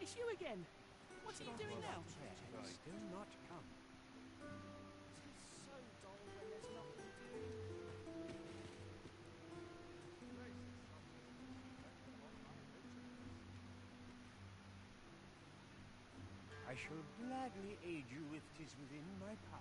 It's you again. What are you doing now? Do not come. It's so dull when there's nothing doing. I shall gladly aid you if 'tis within my power.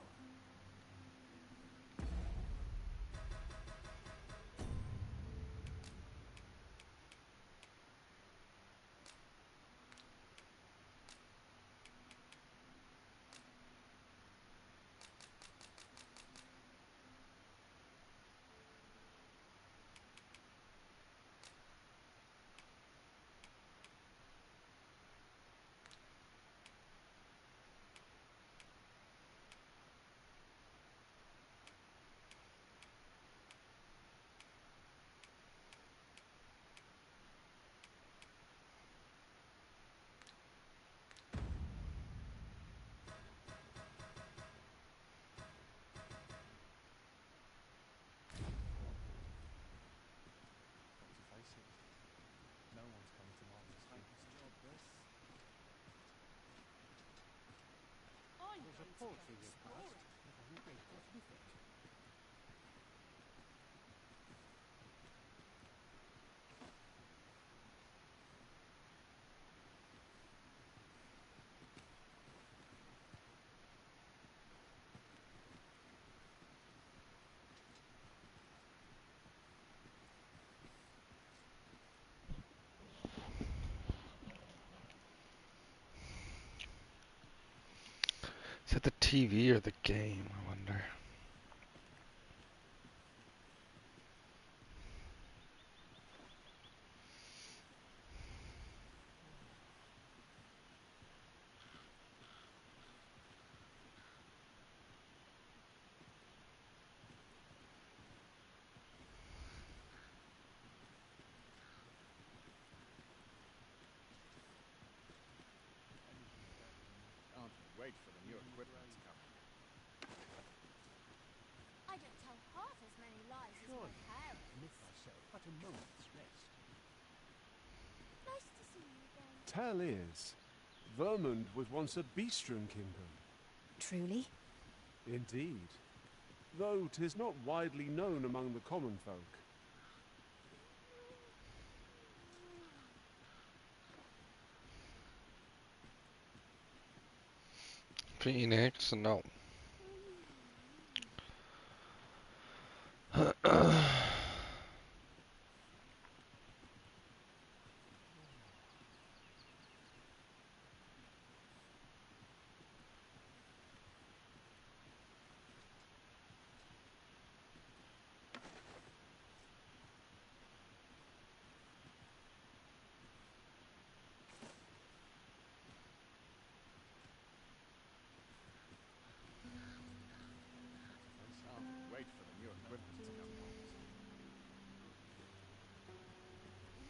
I'm There's a going to go paltry repast, exploring. but I'm grateful to be fed. Is it the TV or the game, I wonder? Can't wait for the new equipment's coming. I don't tell half as many lies as my Surely, parents. permit myself but a moment's rest. Nice to see you again. Tell is, Vermund was once a Beastren kingdom. Truly? Indeed. Though 'tis not widely known among the common folk. Phoenix, no. Can't wait for the new equipment's coming.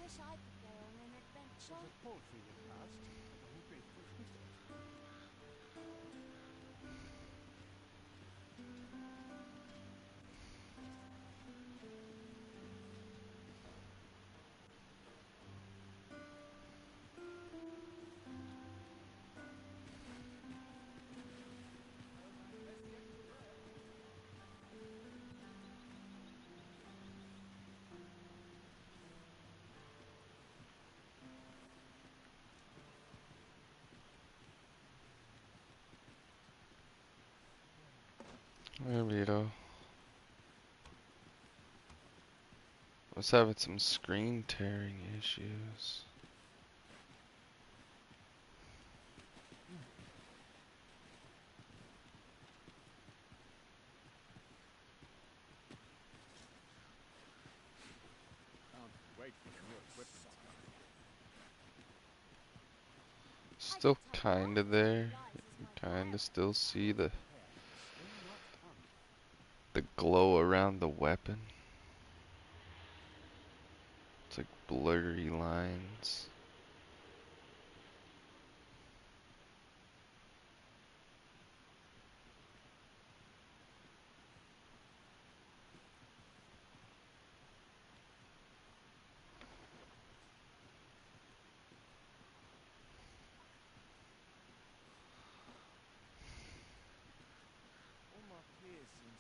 Wish I could go on an adventure. There's a paltry repast, but I'm grateful to be fed. Hey, Vito. I was having some screen tearing issues. Can't wait for the new equipment's coming. Still kinda there. You kinda still see the Parents will not come. glow around the weapon. It's like blurry lines.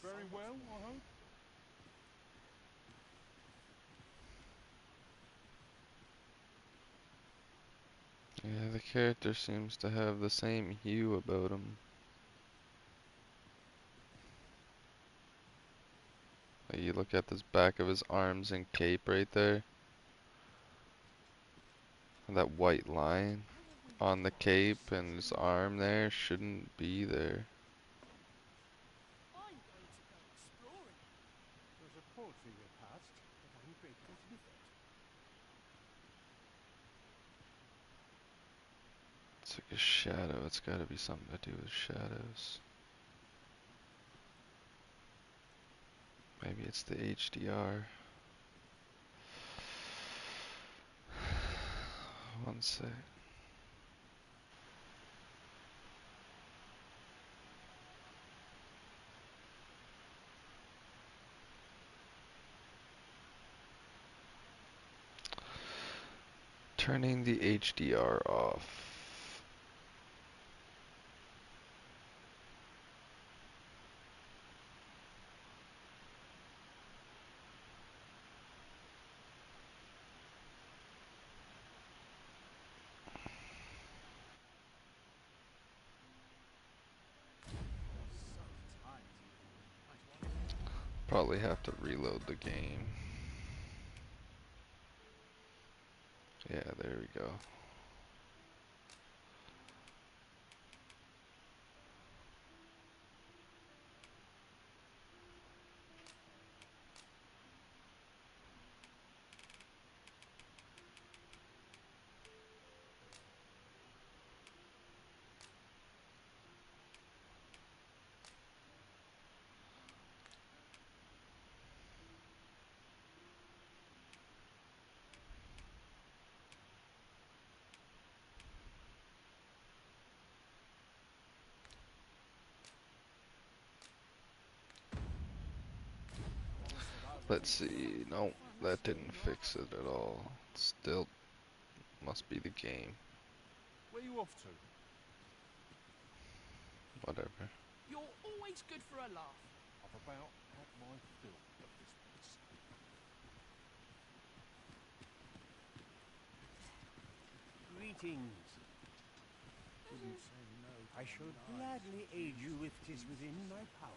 very well, I hope? Yeah, the character seems to have the same hue about him. Like you look at this back of his arms and cape right there. And that white line on the cape and his arm there shouldn't be there. I'm going to go exploring. There's a poetry repast, but I'm grateful to be fed. It's like a shadow. It's gotta be something to do with shadows. Maybe it's the HDR. One sec. Turning the HDR off. So tight. Nice one. Probably have to reload the game. Yeah, there we go. Let's see. No, that didn't fix it at all. Still must be the game. Where you off to? Whatever. You're always good for a laugh. I've about had my fill of this place. Greetings. Wouldn't say no to I a shall nice gladly aid you if 'tis juicy within my power.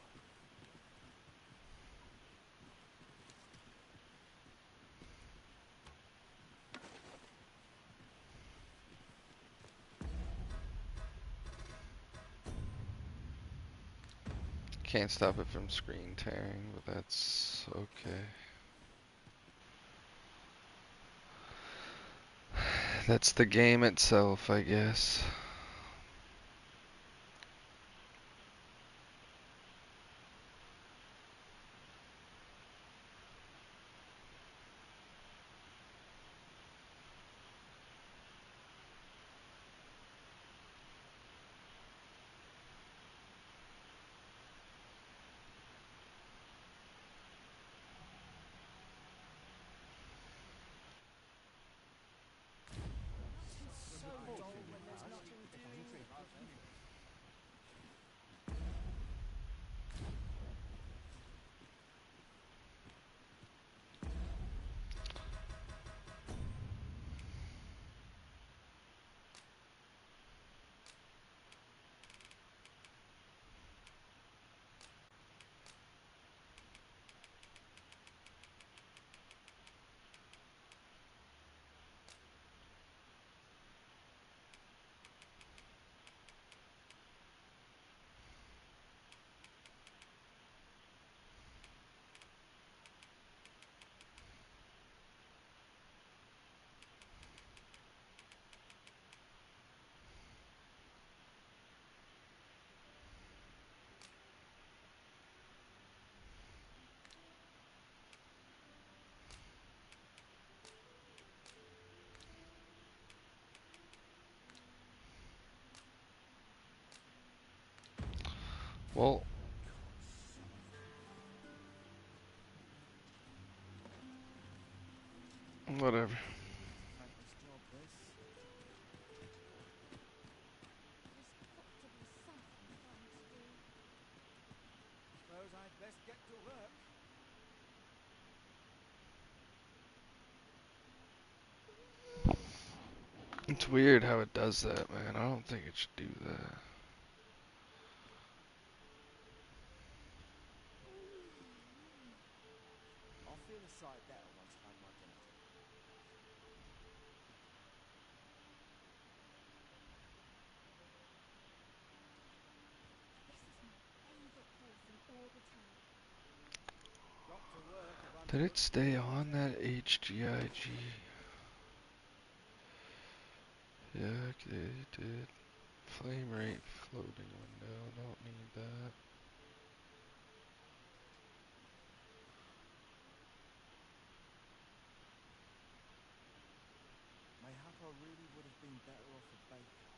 Can't stop it from screen tearing, but that's okay. That's the game itself, I guess. So dull when there's nothing doing. Well, whatever. Practice job, this. There's got to be something fun to do. Suppose I'd best weird how it does that, man. I don't think it should do that. I'll feel a sight better once I've had my dinner. This is my favourite place in all the town. Got to work if I'm Did to it put bread stay on the on table. that HGIG? Yeah, okay, it did. Flame rate floating window. Don't need that. Mayhap I really would have been better off a baker.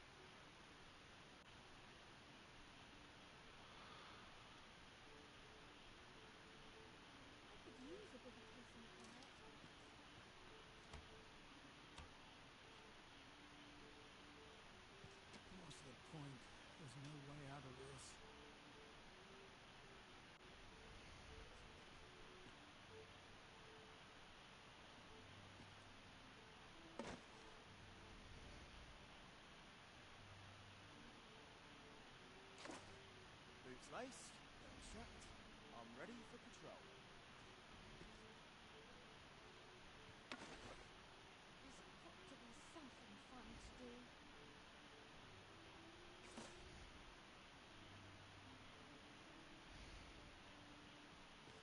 I could use a bit of peace and quiet. What's the point? There's no way out of this. Boots laced, belts strapped. I'm ready for patrol. There's got to be something fun to do.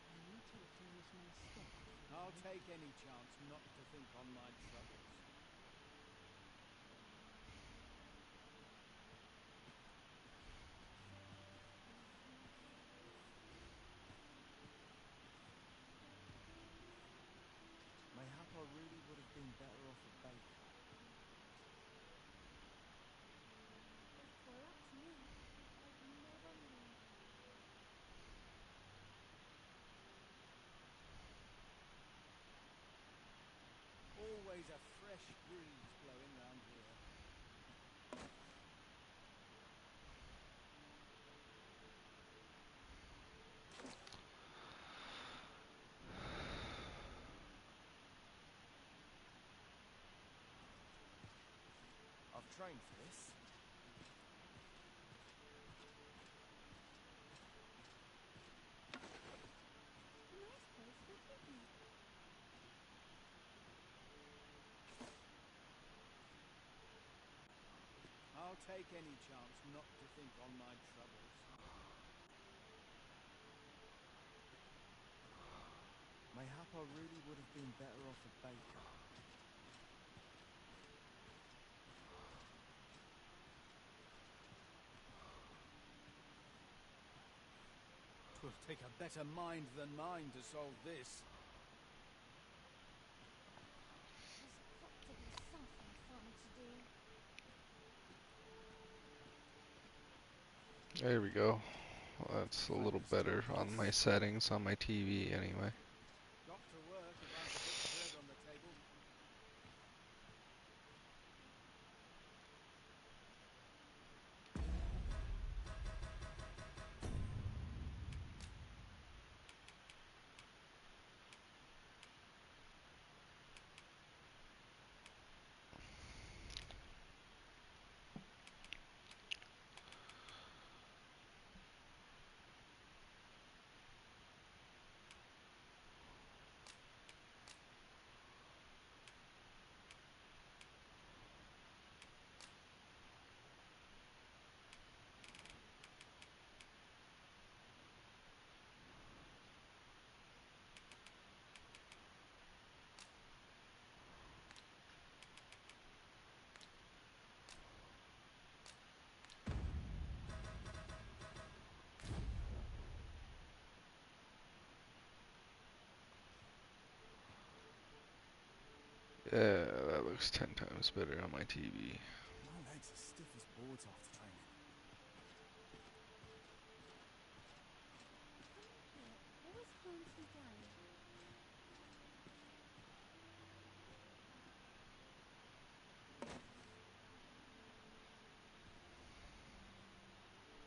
I need to replenish my stock. I'll take any chance not to think on my troubles. Mayhap I really would have been better off a baker. If 'twere up to me, I'd never mind. Always a fresh breeze blowing round here. I've trained for this. A nice place for a picnic. I'll take any chance not to think on my troubles. Mayhap I really would have been better off a baker. Twill take a better mind than mine to solve this. There's got to be something fun to do. There we go. Well, that's a little Favour's still better on my close. settings on my TV anyway. Got to work if I'm to put bread on the table. Yeah, that looks 10 times better on my TV. My legs are stiff as boards after training. Something here always calms me down.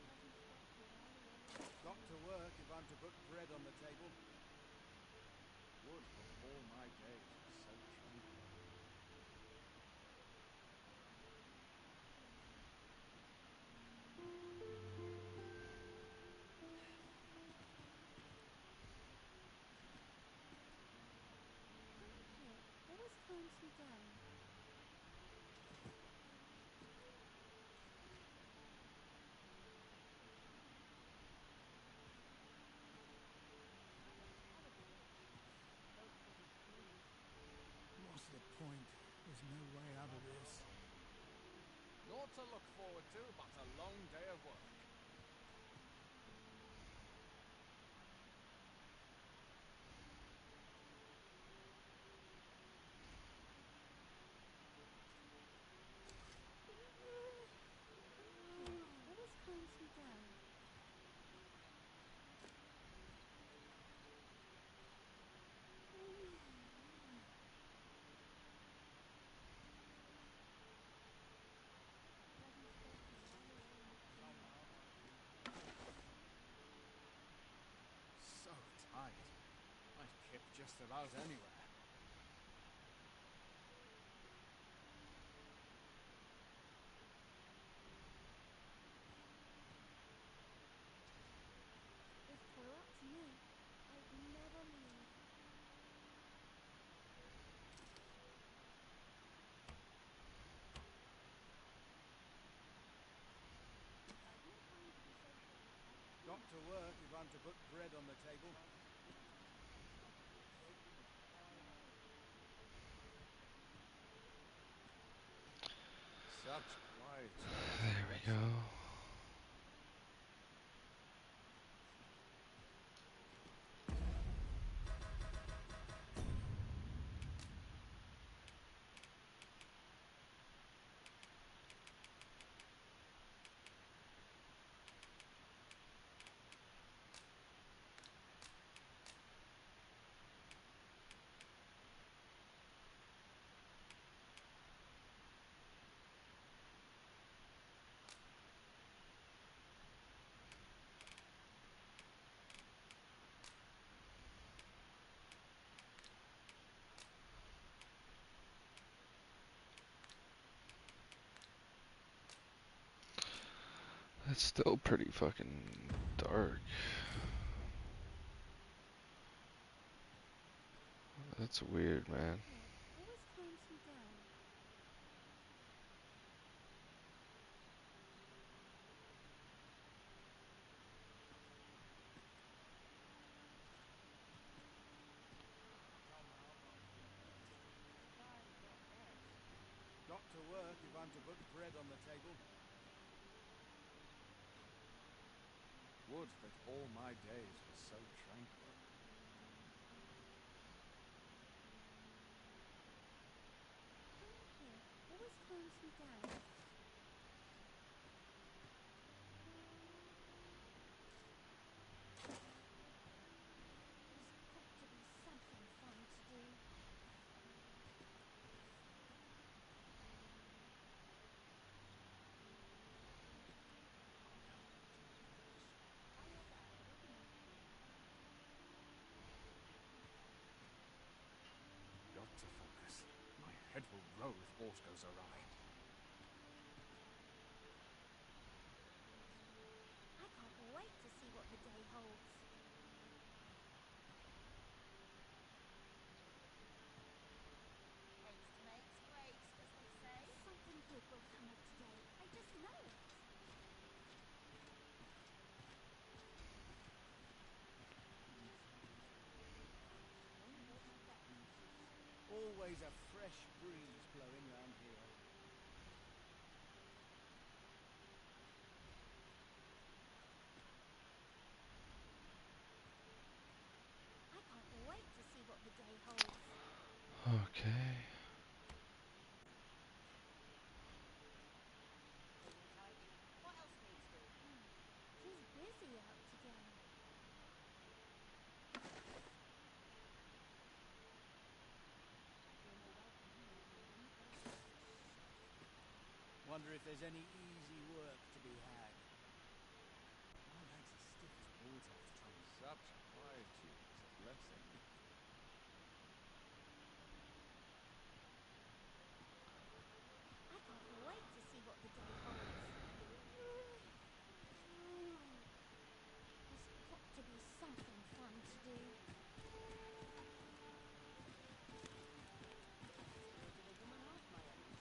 Doesn't stop here, either. Got to work if I'm to put bread on the table. Would that all my days were so tranquil. lot to look forward to, but a long day of work. Always calms me down. Wasn't supposed to lie alone in the corner. So tight. I'd kip just about anywhere. If 'twere up to me, I'd never leave. I've no time to be social. Got to work if I'm to put bread on the table. Such quiet. There we go. It's still pretty fucking dark. That's weird, man. Always calms me down. Got to work if I'm to put bread on the table. Would that all my days were so tranquil. Quiet here always calms me down. There's got to be something fun to do. Got to focus. My head will roll if aught goes awry. I can't wait to see what the day holds. Haste makes waste, as they say. Something good will come of today. I just know it. Wonder what that means. Always a fresh breeze blowing round here. I can't wait to see what the day holds. Okay. Clean, tidy. What else needs doing? Tis busy out today. Feel more welcome here than in any place. Wonder if there's any easy work to be had. My legs are stiff as balls after trouble. Such quietude is a blessing. I can't wait to see what the day holds. There's got to be something fun to do. Spirit of a woman half my age.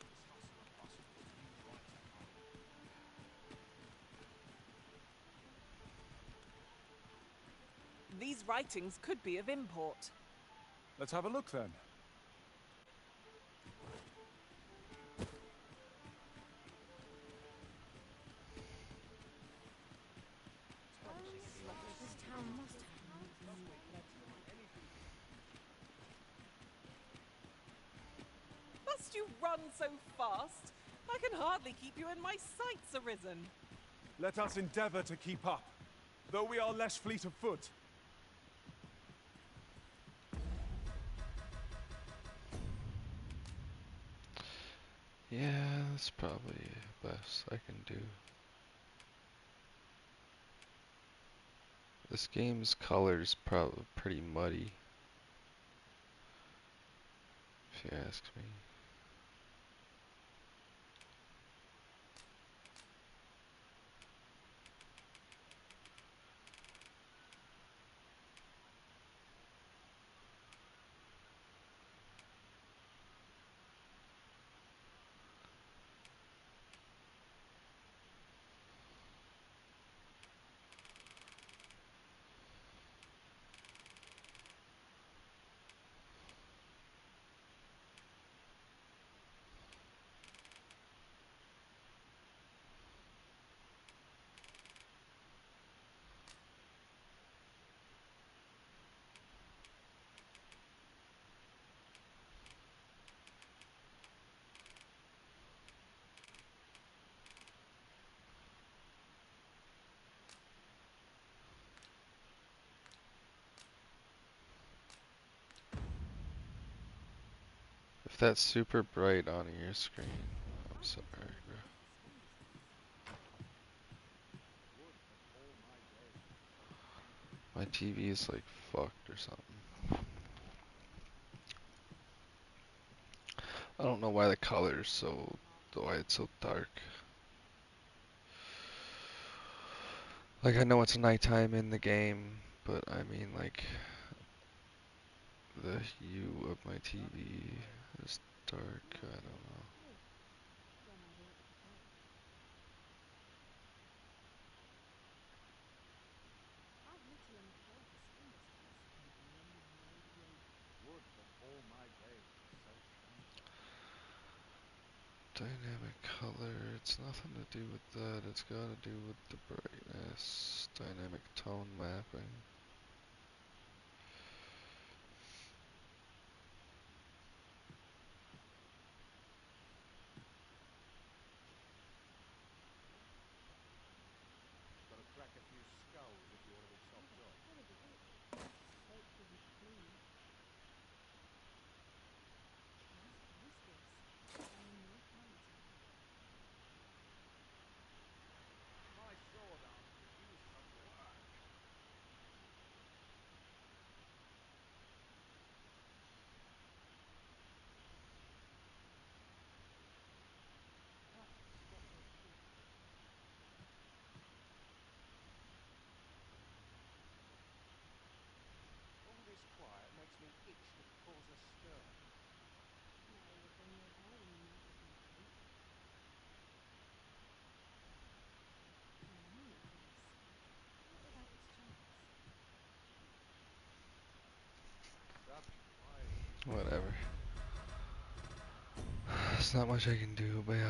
This hustle and bustle puts me right at home. These writings could be of import. Let's have a look then. must you run so fast? I can hardly keep you in my sights, Arisen. Let us endeavor to keep up, though we are less fleet of foot. Yeah, that's probably the best I can do. This game's color's probably pretty muddy, if you ask me. If that's super bright on your screen, I'm sorry, bro. Would that all my days were so tranquil. My TV is like fucked or something. I don't know why the color's so, why it's so dark. Like, I know it's nighttime in the game, but I mean, like, the hue of my TV is dark. I don't know. When I walk the dog. I've little employ for seamstresses. Would that all my days were so tranquil. Dynamic color, it's nothing to do with that. It's got to do with the brightness. Dynamic tone mapping. Got to crack a few skulls if you want to be sopped up. Hell of a bit. Hope doesn't please. Whose voice this? Paying no commentary. My sword arm could use some work. Perhaps the spot where the tree. All this quiet makes me itch to cause a stir. Now all the fun you'll have when you meet the big brute. The enemy is in sight, not without its charms. Such quiet. Whatever. There's not much I can do about it.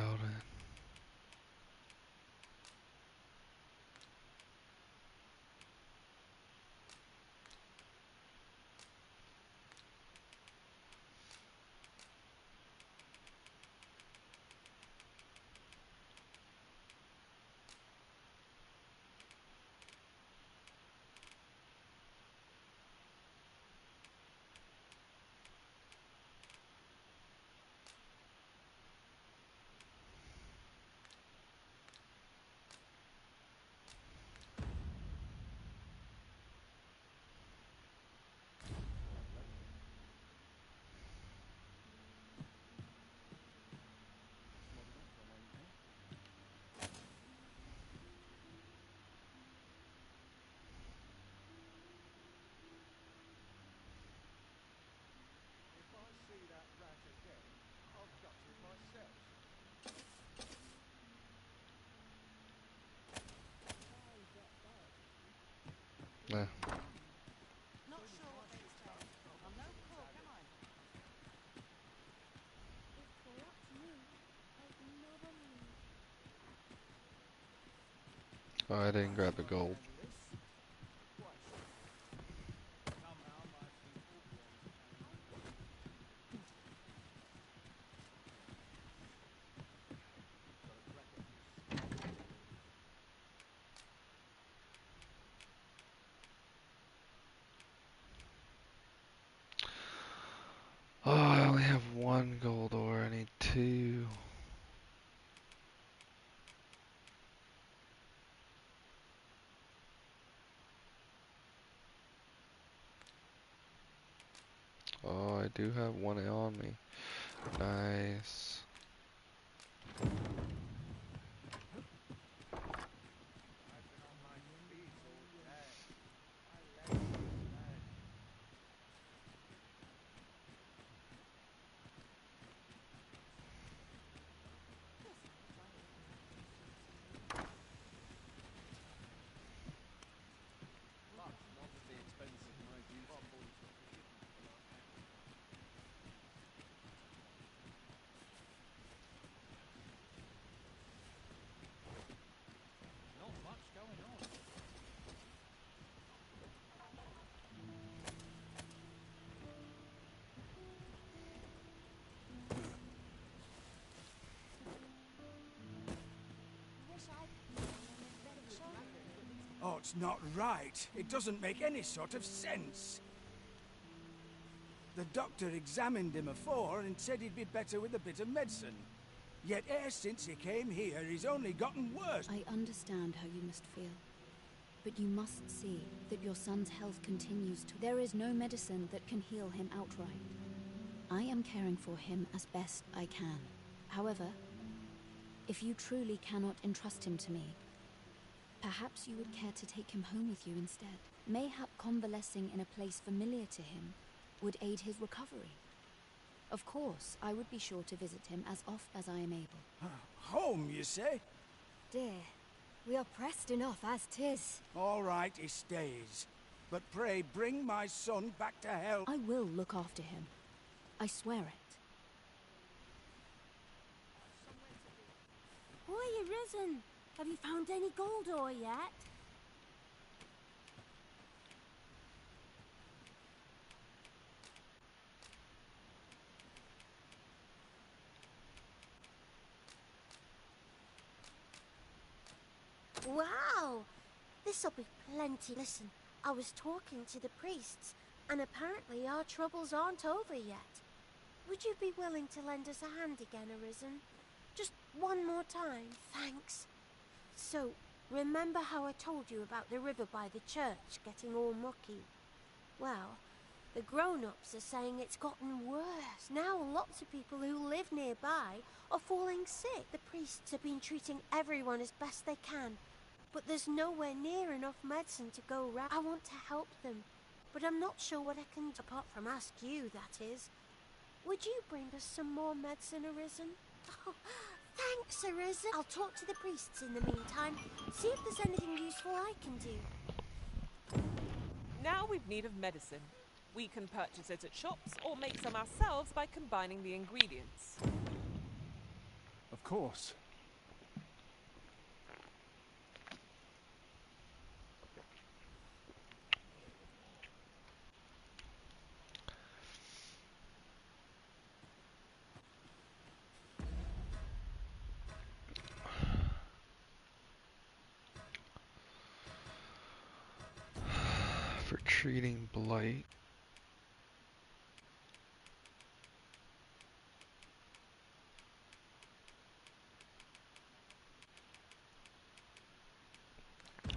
Small enough for a lady here. If I see that rat again, I'll gut him myself. Very get there, Vicky. Yeah. Not sure what they expect. I'm no cook, am I? If 'twere up to me, I'd never leave. Oh, I didn't grab the gold. Handle this? Quite sure. Somehow my feet always carry me. I do have one on me. Nice. I've been on my feet all day. My legs are dead. But not at the expense of my duty. Not much going on. Wish I'd been in a better shape. Oh, it's not right. It doesn't make any sort of sense. The doctor examined him afore and said he'd be better with a bit of medicine. Yet e'er since he came here, he's only gotten worse. I understand how you must feel. But you must see that your son's health continues to... There is no medicine that can heal him outright. I am caring for him as best I can. However, if you truly cannot entrust him to me, perhaps you would care to take him home with you instead. Mayhap convalescing in a place familiar to him would aid his recovery. Of course, I would be sure to visit him as oft as I am able. Home, you say? Dear, we are pressed enough as 'tis. All right, he stays. But pray bring my son back to health. I will look after him. I swear it. Boy, you risen. Have you found any gold ore yet? Wow! This'll be plenty. Listen, I was talking to the priests, and apparently our troubles aren't over yet. Would you be willing to lend us a hand again, Arisen? Just one more time, thanks. So, remember how I told you about the river by the church getting all mucky? Well, the grown-ups are saying it's gotten worse. Now lots of people who live nearby are falling sick. The priests have been treating everyone as best they can, but there's nowhere near enough medicine to go round. I want to help them, but I'm not sure what I can do, apart from ask you, that is. Would you bring us some more medicine, Arisen? Oh, thanks, Arisen. I'll talk to the priests in the meantime, see if there's anything useful I can do. Now we've need of medicine. We can purchase it at shops or make some ourselves by combining the ingredients. Of course. For treating blight.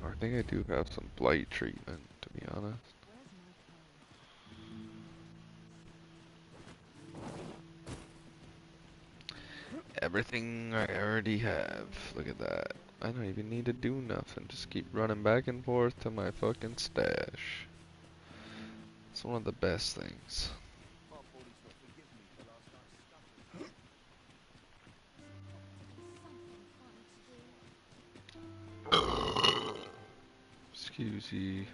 I think I do have some blight treatment, to be honest. Everything I already have. Look at that. I don't even need to do nothing. Just keep running back and forth to my fucking stash. It's one of the best things. Excuse ye.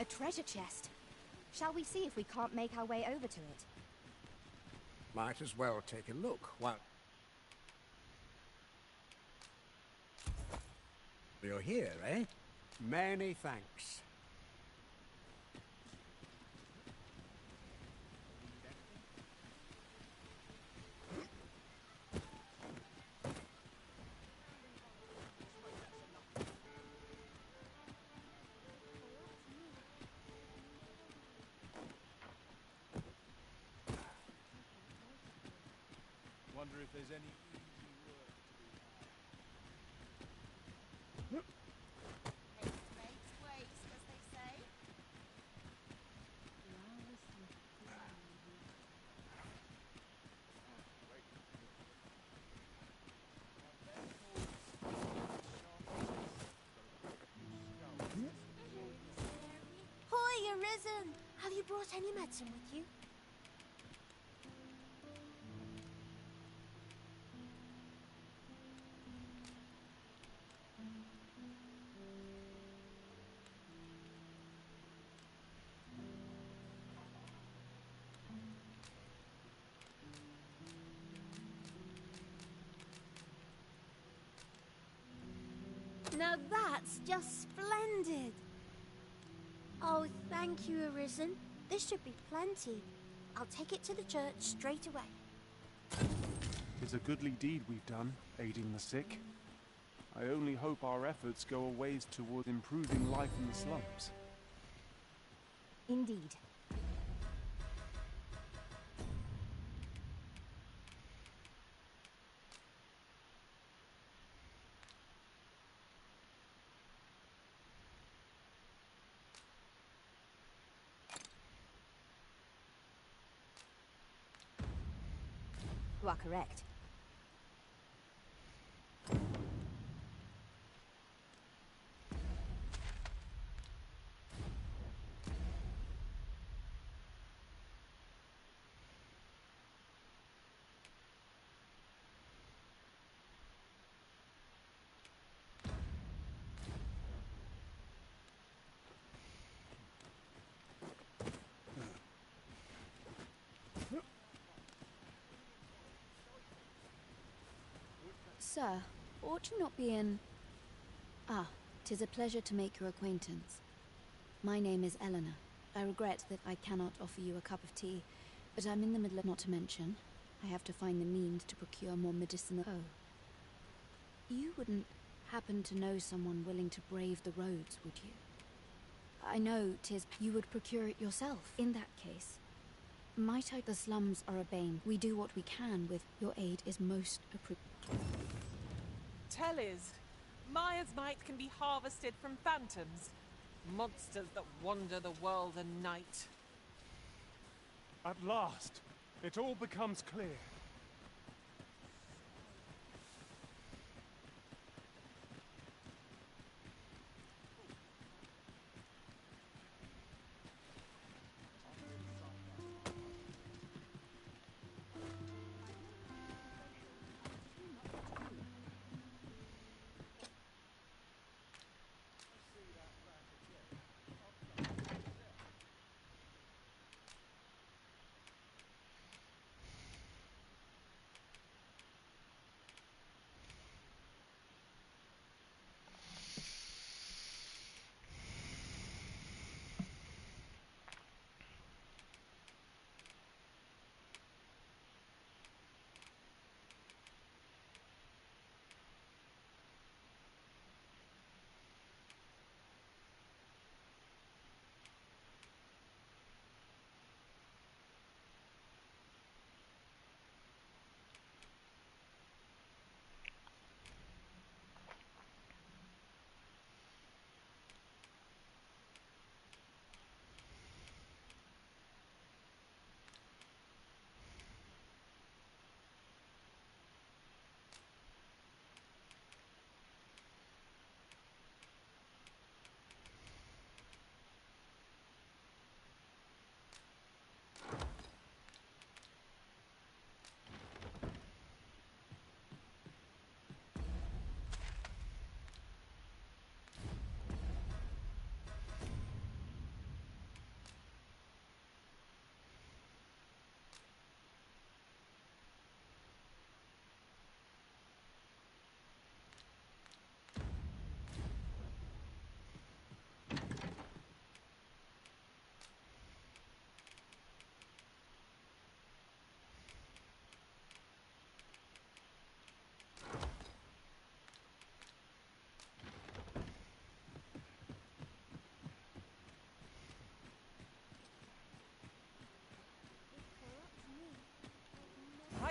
treasure chest. Shall we see if we can't make our way over to it? Might as well take a look while you're here, eh? Many thanks. Wonder if there's any easy work to be had. Haste makes waste, as they say. Hoy, Arisen! Have you brought any medicine with you? Now that's just splendid! Oh, thank you, Arisen. This should be plenty. I'll take it to the church straight away. It's a goodly deed we've done, aiding the sick. I only hope our efforts go a ways toward improving life in the slums. Indeed. You are correct. Sir, ought you not be in... Ah, 'tis a pleasure to make your acquaintance. My name is Eleanor. I regret that I cannot offer you a cup of tea, but I'm in the middle of... Not to mention, I have to find the means to procure more medicinal... Oh. You wouldn't happen to know someone willing to brave the roads, would you? I know 'tis... You would procure it yourself. In that case, might I... The slums are a bane. We do what we can with... Your aid is most appropriate. Tell is, Maya's might can be harvested from phantoms, monsters that wander the world at night. At last, it all becomes clear.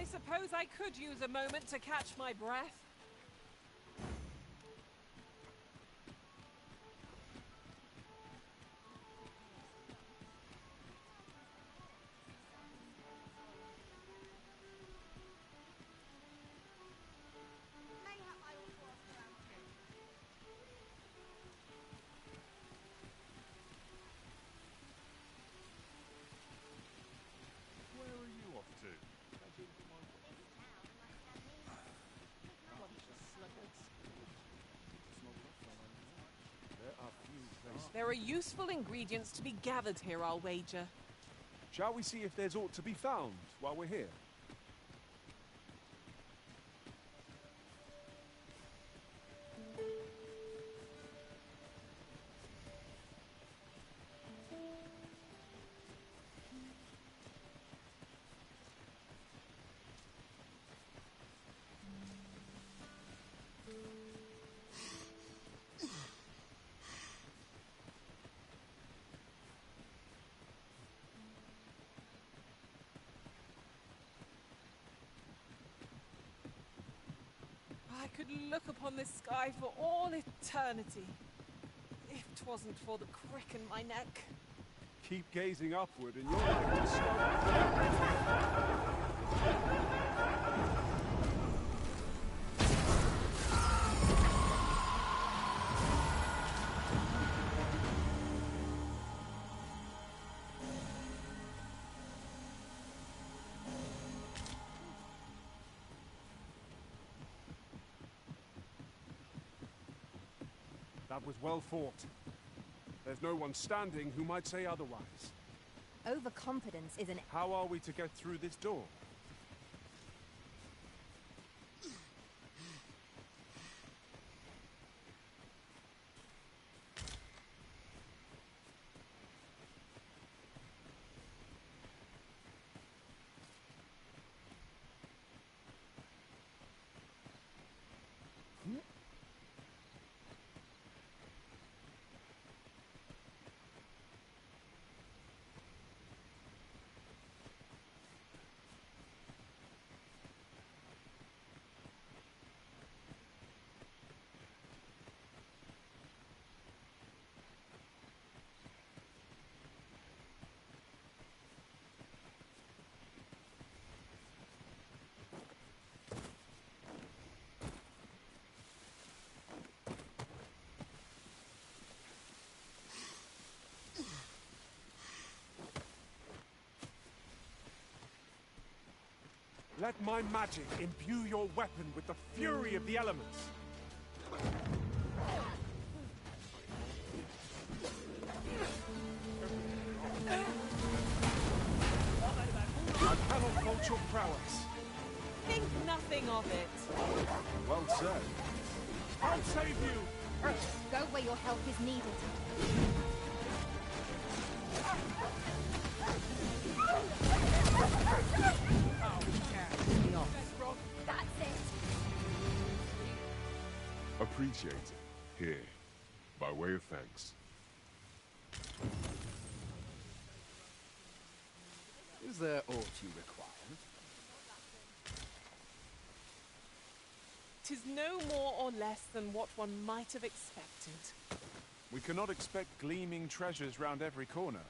suppose I could use a moment to catch my breath. Where are you off to? There are few places. There are useful ingredients to be gathered here, I'll wager. Shall we see if there's aught to be found while we're here? I could look upon this sky for all eternity, if 'twasn't for the crick in my neck. Keep gazing upward and you're like to stop. That was well fought. There's no one standing who might say otherwise. Overconfidence is an... How are we to get through this door? Let my magic imbue your weapon with the fury of the elements. I cannot fault your prowess. Think nothing of it. Well said. I'll save you! Go where your help is needed. That's it. Appreciate it. Here, by way of thanks. Is there aught you require? 'Tis no more or less than what one might have expected. We cannot expect gleaming treasures round every corner.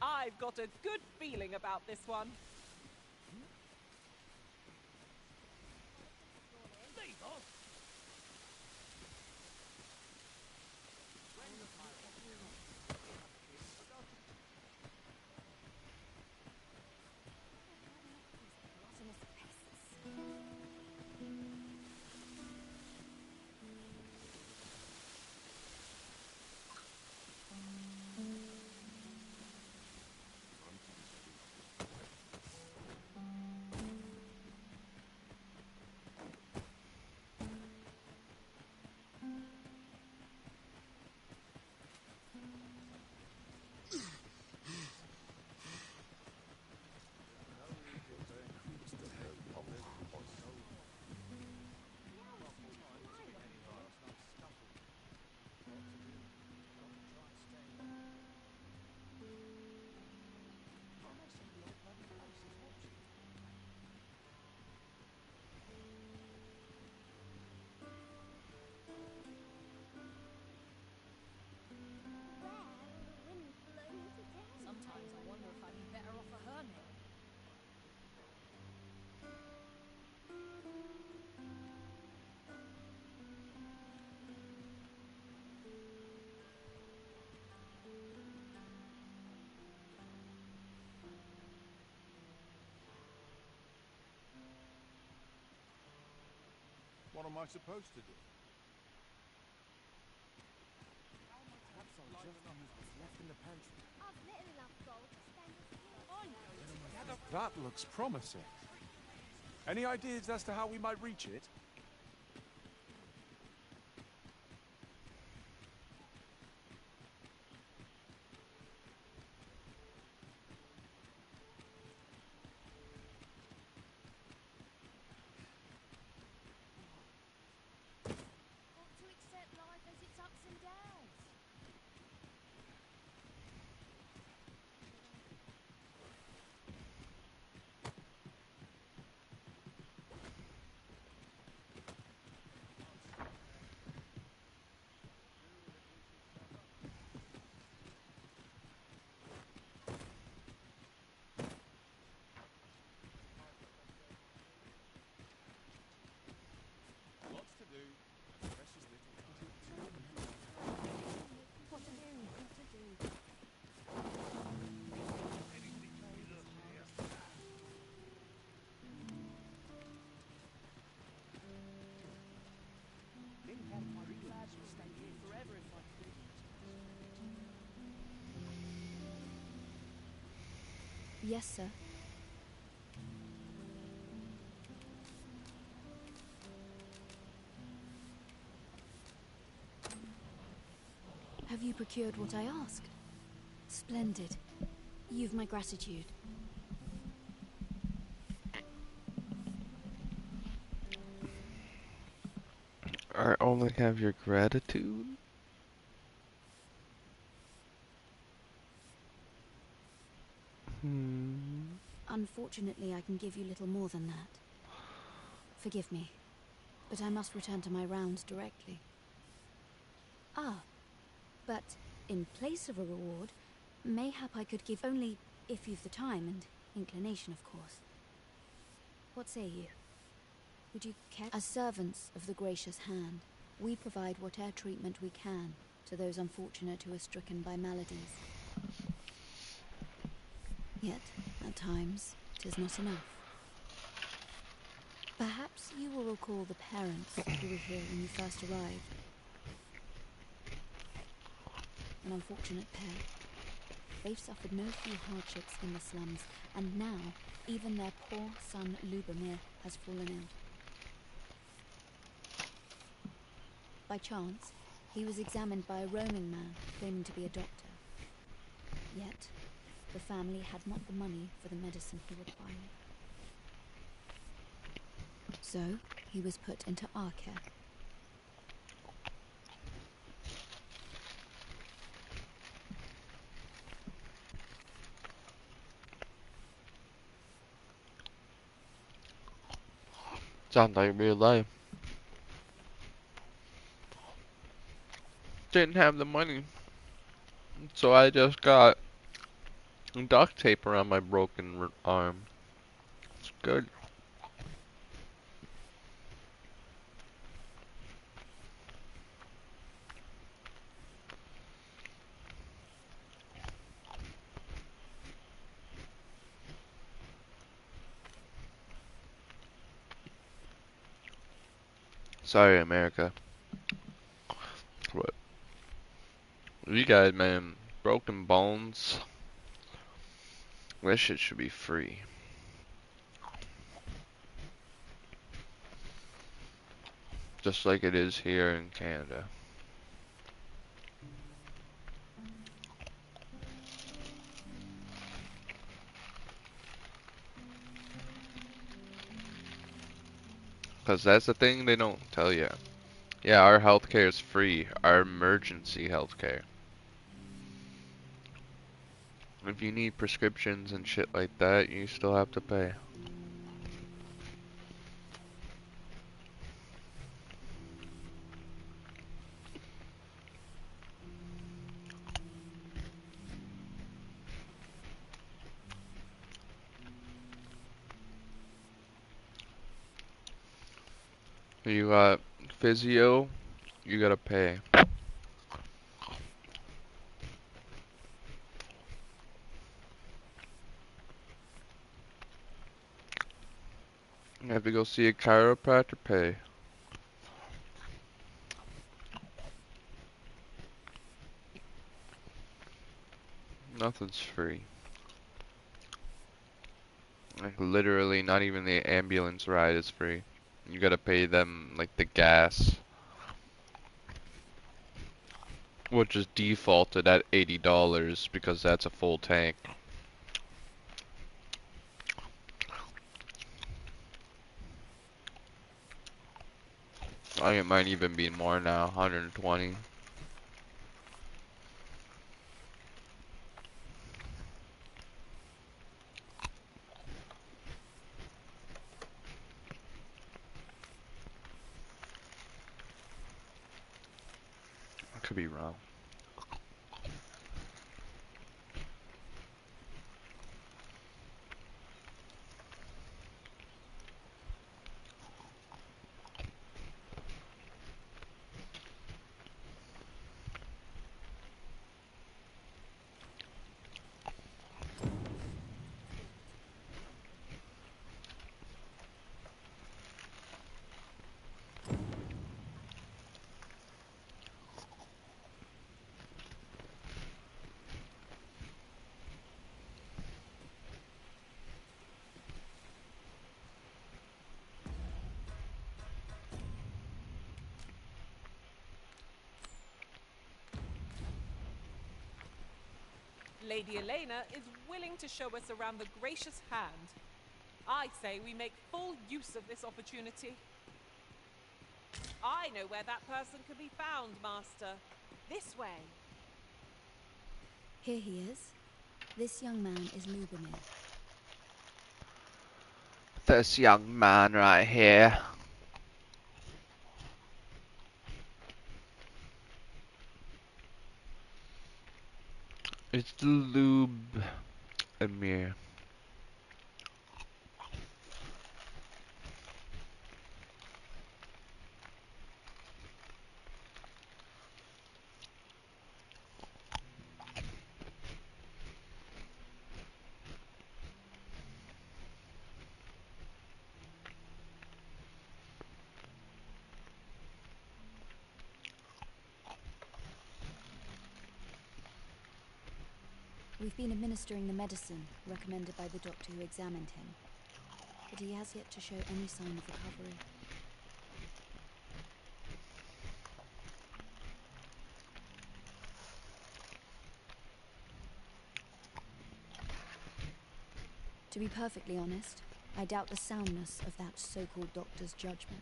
I've got a good feeling about this one. What am I supposed to do? Perhaps I'll just use what's left in the pantry. I've little enough gold to spend a few. That looks promising. Any ideas as to how we might reach it? Got to accept life as its ups and downs. Lots to do, and precious little time. What to do, what to do. Them vampire lads will stay here forever if I could. Yes, sir. Have you procured what I asked? Splendid. You've my gratitude. I only have your gratitude? Unfortunately, I can give you little more than that. Forgive me, but I must return to my rounds directly. Ah, but in place of a reward, mayhap I could give only if you've the time and inclination, of course. What say you? Would you care? As servants of the gracious hand, we provide whatever treatment we can to those unfortunate who are stricken by maladies. Yet, at times, 'tis not enough. Perhaps you will recall the parents who were here when you first arrived. An unfortunate pair. They've suffered no few hardships in the slums, and now even their poor son Lubomir has fallen ill. By chance, he was examined by a roaming man claiming to be a doctor. Yet, the family had not the money for the medicine he required. So, he was put into our care. Sounds like real life. Didn't have the money, so I just got duct tape around my broken arm. It's good. Sorry, America. What? You guys, man, broken bones. This shit should be free. Just like it is here in Canada. Because that's the thing they don't tell you. Yeah, our healthcare is free. Our emergency healthcare. If you need prescriptions and shit like that, you still have to pay. You got physio, you gotta pay. You have to go see a chiropractor, pay. Nothing's free. Like literally, not even the ambulance ride is free. You gotta pay them like the gas, which is defaulted at $80 because that's a full tank. I think it might even be more now, 120. I could be wrong. Lady Elena is willing to show us around the gracious hand. I say we make full use of this opportunity. I know where that person can be found, Master. This way. Here he is. This young man is Lubomir. This young man right here. It's the lube, Amir. We've been administering the medicine recommended by the doctor who examined him, but he has yet to show any sign of recovery. To be perfectly honest, I doubt the soundness of that so-called doctor's judgment.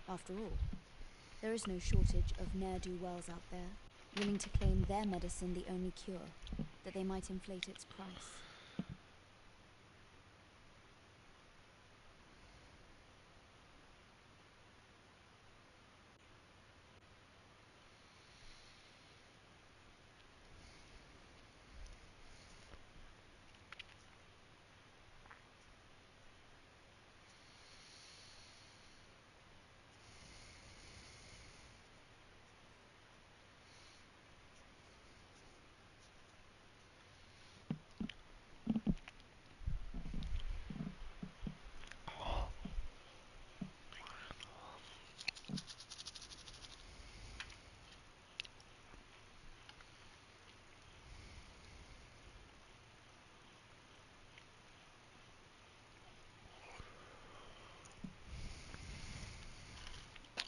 After all, there is no shortage of ne'er-do-wells out there, willing to claim their medicine the only cure, that they might inflate its price.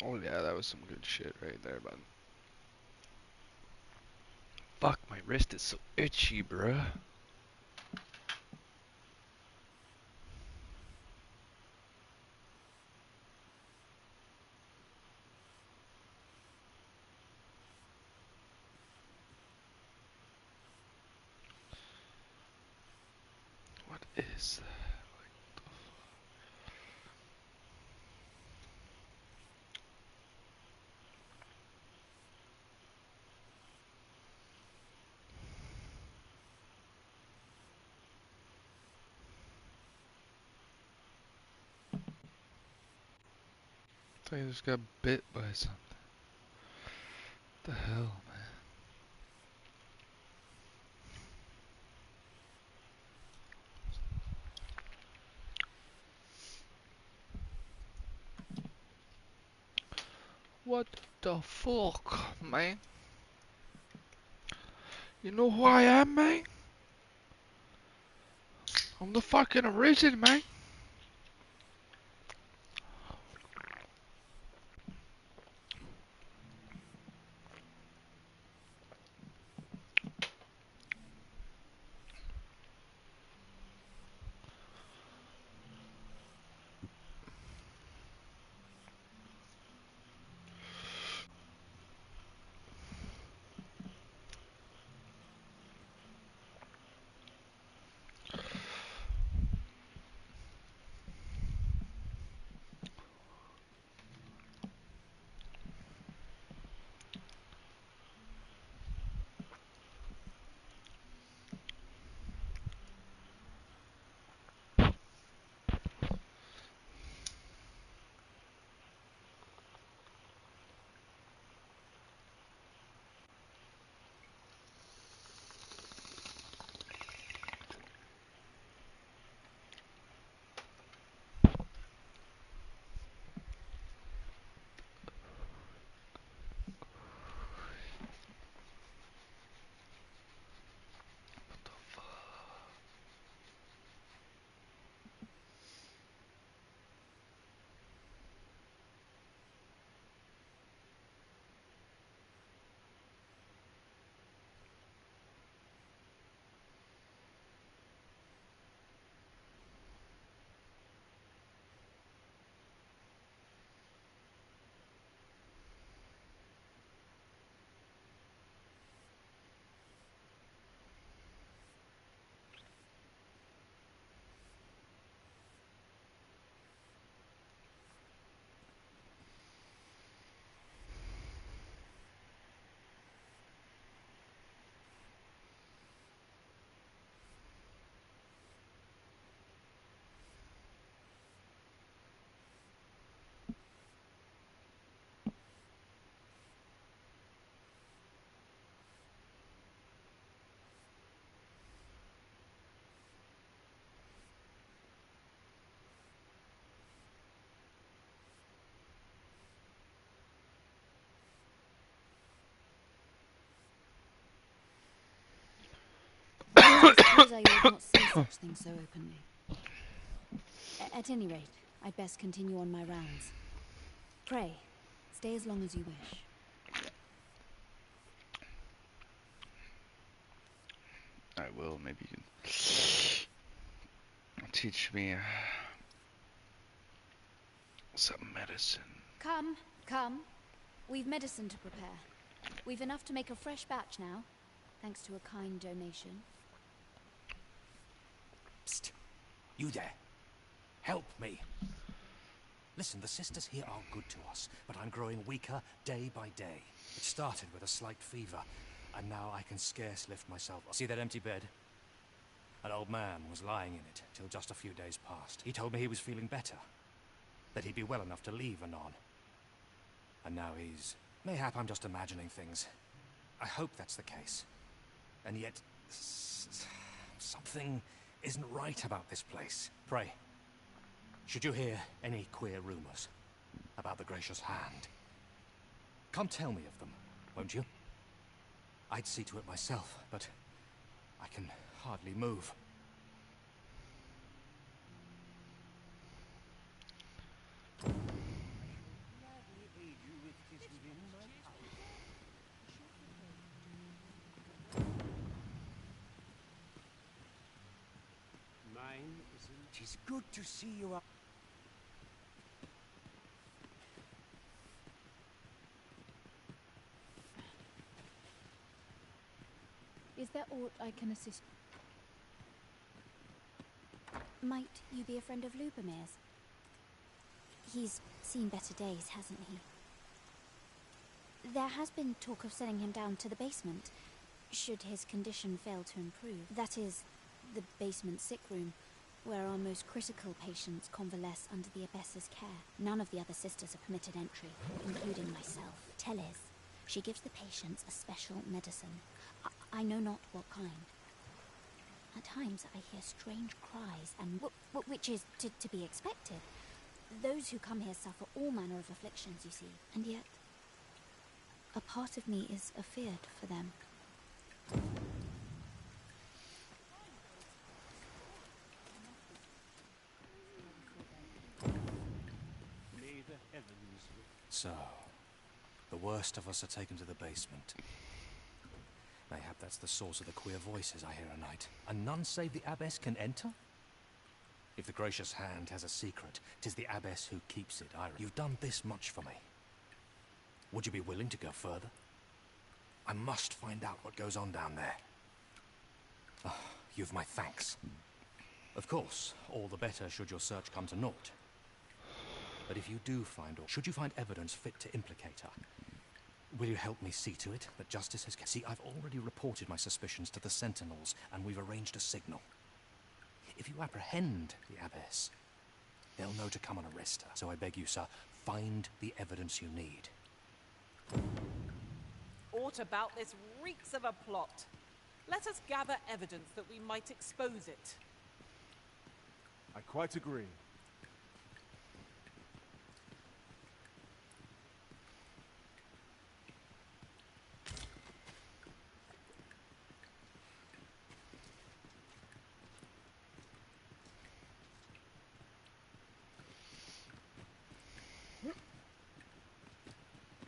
Oh yeah, that was some good shit right there, bud. Fuck, my wrist is so itchy, bruh. What is that? I just got bit by something. The hell, man? What the fuck, man? You know who I am, man? I'm the fucking Arisen, man. I suppose I ought not say such things so openly. At any rate, I'd best continue on my rounds. Pray, stay as long as you wish. I will. Maybe you can teach me some medicine. Come, come. We've medicine to prepare. We've enough to make a fresh batch now, thanks to a kind donation. Psst. You there. Help me. Listen, the sisters here are good to us, but I'm growing weaker day by day. It started with a slight fever, and now I can scarce lift myself up. See that empty bed? An old man was lying in it till just a few days past. He told me he was feeling better, that he'd be well enough to leave anon. And now he's... Mayhap I'm just imagining things. I hope that's the case. And yet... something isn't right about this place. Pray, should you hear any queer rumors about the Gracious Hand, come tell me of them, won't you? I'd see to it myself, but I can hardly move. Tis good to see you up. Is there aught I can assist? Might you be a friend of Lubomir's? He's seen better days, hasn't he? There has been talk of sending him down to the basement, should his condition fail to improve. That is, the basement sick room, where our most critical patients convalesce under the abbess's care. None of the other sisters are permitted entry, including myself. Teles, She gives the patients a special medicine. I know not what kind. At times I hear strange cries, and which is to be expected. Those who come here suffer all manner of afflictions, you see, and yet a part of me is afeared for them. May the heavens... So, the worst of us are taken to the basement. Mayhap that's the source of the queer voices I hear at night. And none save the abbess can enter? If the gracious hand has a secret, 'tis the abbess who keeps it, Ira. You've done this much for me. Would you be willing to go further? I must find out what goes on down there. Oh, you've my thanks. Of course, all the better should your search come to naught. But if you do find, or should you find evidence fit to implicate her, will you help me see to it that justice has... See, I've already reported my suspicions to the sentinels, and we've arranged a signal. If you apprehend the abbess, they'll know to come and arrest her. So I beg you, sir, find the evidence you need. Aught about this reeks of a plot. Let us gather evidence that we might expose it. I quite agree.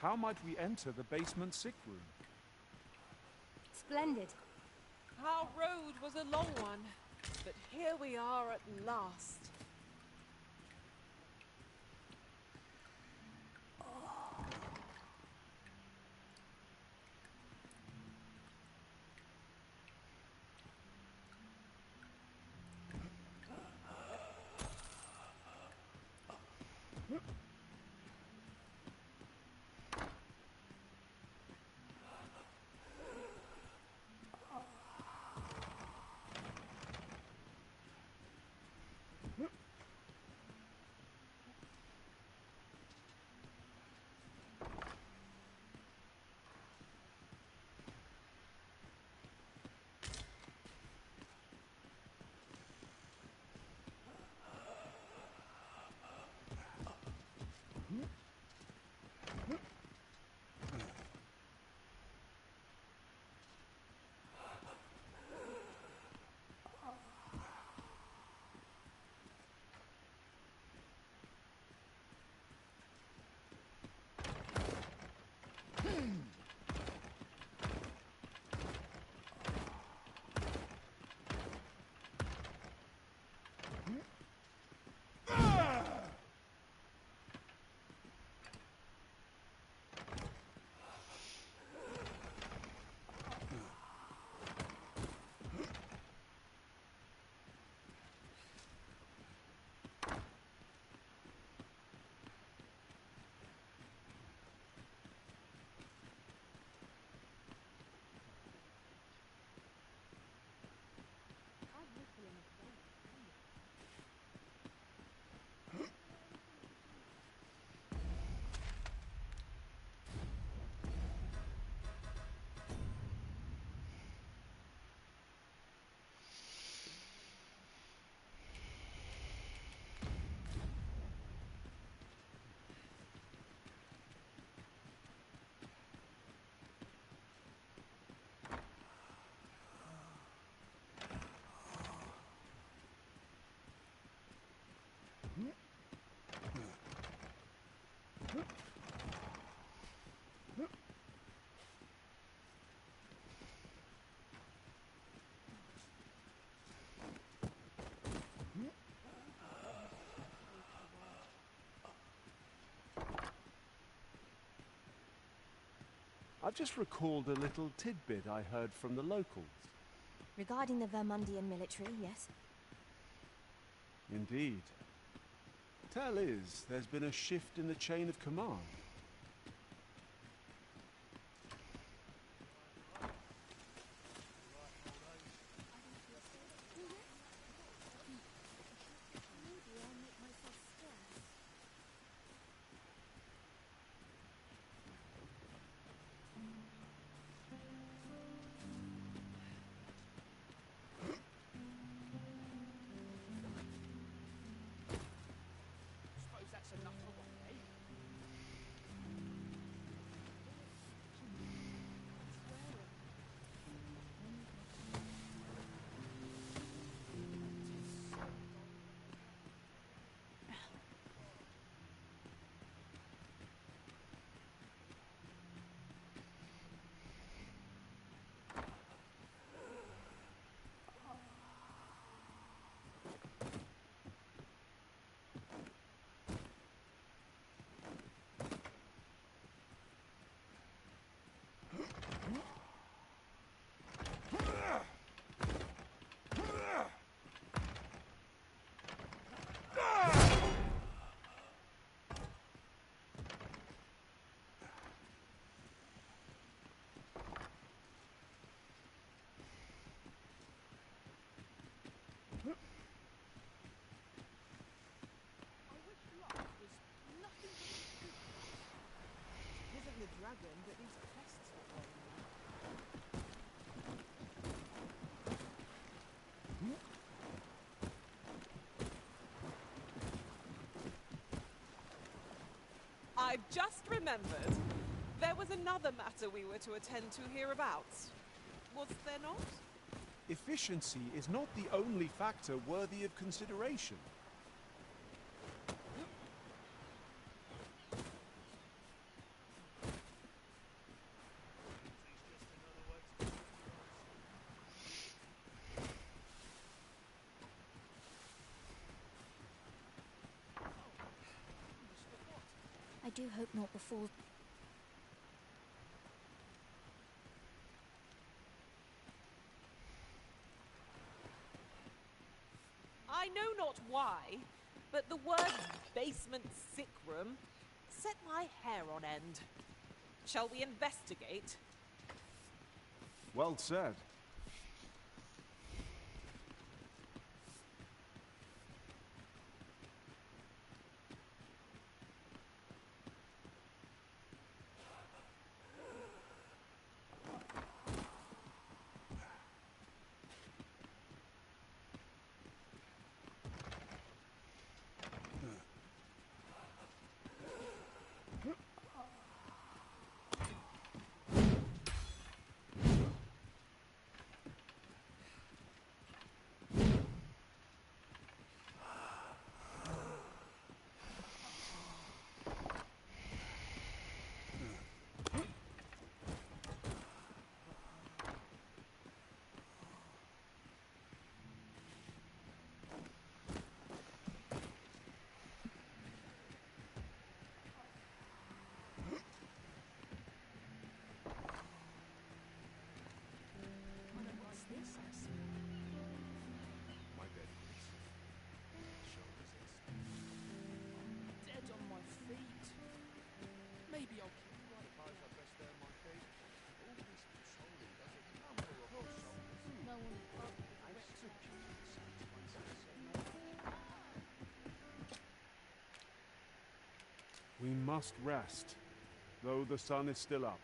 How might we enter the basement sick room? Splendid. Our road was a long one, but here we are at last. I've just recalled a little tidbit I heard from the locals. Regarding the Vermundian military, yes. Indeed. Tell is, there's been a shift in the chain of command. dragon that these pests were following me. I've just remembered. There was another matter we were to attend to hereabouts. Was there not? Efficiency is not the only factor worthy of consideration. I do hope not before. I know not why, but the word basement sick room set my hair on end. Shall we investigate? Well said. What's this I see? My bed, please. Shall resist. Dead on my feet. Maybe I'll keep right. Suppose I'd best earn my keep. All this patrolling does a number of our shoulders. No one above me I directs execute my the same places. We must rest, though the sun is still up.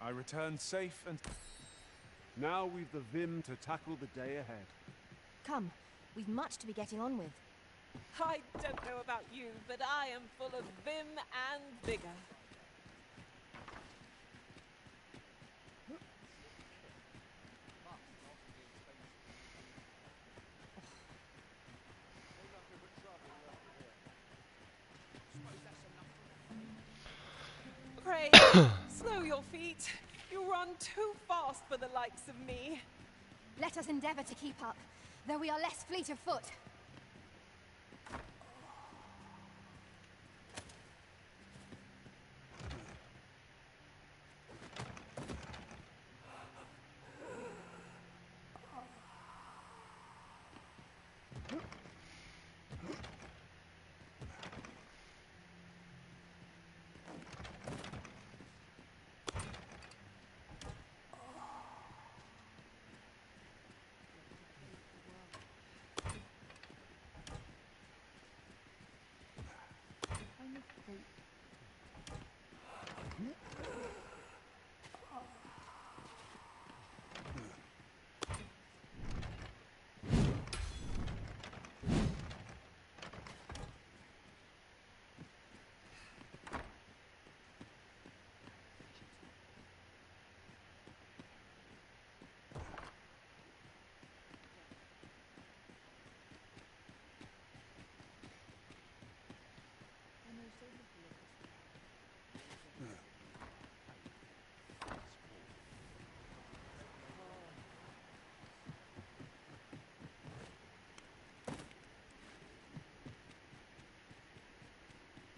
I return safe and... Now we've the vim to tackle the day ahead. Come, we've much to be getting on with. I don't know about you, but I am full of vim and vigor. Pray, slow your feet. You run too fast for the likes of me. Let us endeavour to keep up, though we are less fleet of foot.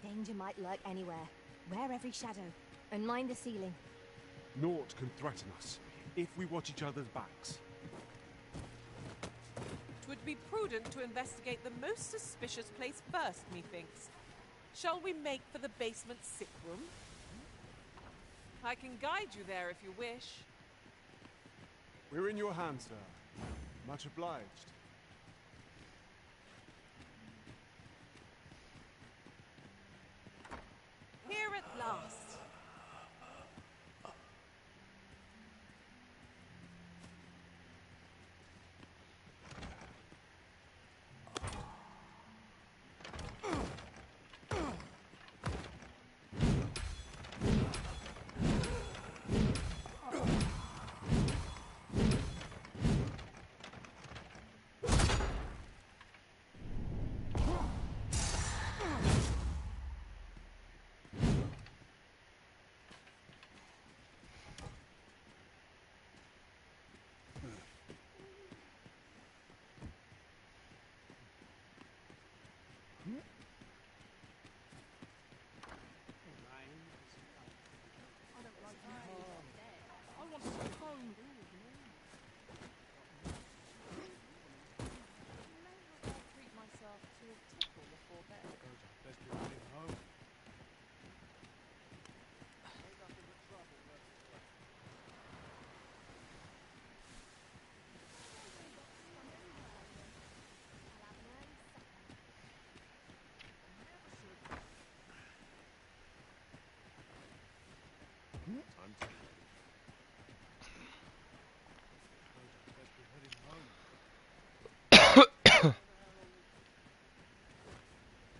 Danger might lurk anywhere. Wear every shadow. And mind the ceiling. Naught can threaten us if we watch each other's backs. 'Twould be prudent to investigate the most suspicious place first, methinks. Shall we make for the basement sick room? I can guide you there if you wish. We're in your hands, sir. Much obliged. Here at last.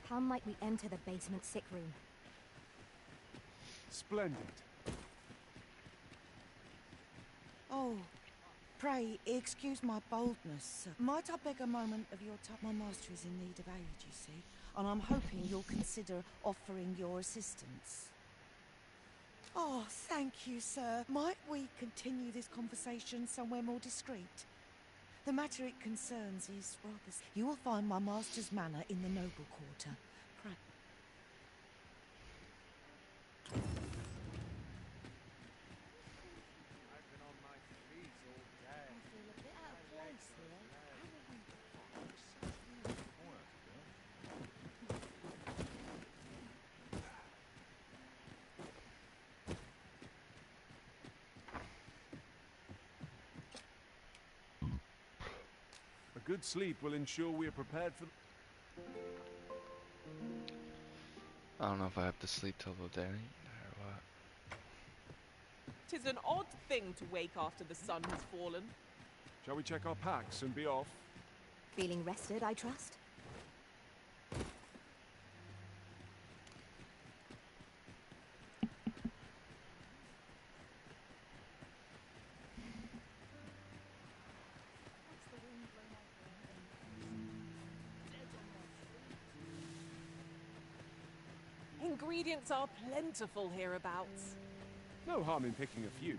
How might we enter the basement sick room? Splendid. Oh, pray excuse my boldness, sir. Might I beg a moment of your time? My master is in need of aid, you see, and I'm hoping you'll consider offering your assistance. Oh, thank you, sir. Might we continue this conversation somewhere more discreet? The matter it concerns is rather... You will find my master's manor in the noble quarter. Pray. I've been on my feet all day. I feel a bit out of place here. How will we... A good sleep will ensure we are prepared for... I don't know if I have to sleep till the day or what. 'Tis an odd thing to wake after the sun has fallen. Shall we check our packs and be off? Feeling rested, I trust? Ingredients are plentiful hereabouts. No harm in picking a few.